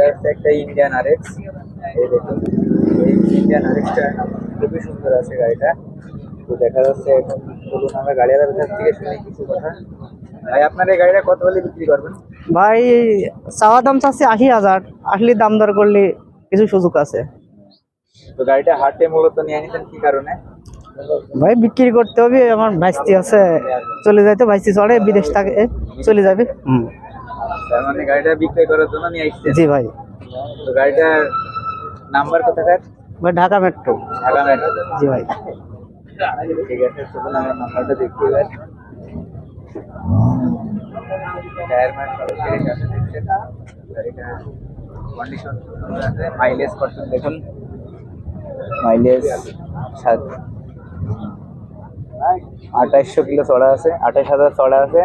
হচ্ছে একটা Indian RX. এই দেখুন, এই ইন্ডিয়ান আরএক্সটা খুবই সুন্দর আছে গাড়িটা। তো দেখা যাচ্ছে এখন, চলুন আমরা গাড়িওয়ালার কাছ থেকে শুনি কিছু কথা। ভাই, আপনার এই গাড়িটা কত হলে বিক্রি করবেন? ভাই চাওয়া দাম চাচ্ছে 80,000, আসলে দাম দর করলে কিছু সুযোগ আছে। তো গাড়িটা হাটে মূলত নিয়ে নিতেন কি কারণে? ভাই বিক্রি করতে হবে, আমার ভাইস্তি আছে, চলে যাইতে, ভাইস্তি চলে বিদেশ থাকে, চলে যাবে। তার মানে গাড়িটা বিক্রয় করার জন্য নিয়ে আসছেন? জি ভাই। তো গাড়িটার নাম্বার কোথাকার? ভাই ঢাকা মেট্রো। ঢাকা মেট্রো। জি ভাই। ঠিক আছে, চলুন আমরা নাম্বারটা দেখতে এবার। টায়ার ম্যাট সব ফ্রেশ আছে দেখছেন। গাড়িটা কন্ডিশন সুন্দর আছে। মাইলেজ কত দেখুন, মাইলেজ 2800 কিলো চড়া আছে, 28,000 চড়া আছে।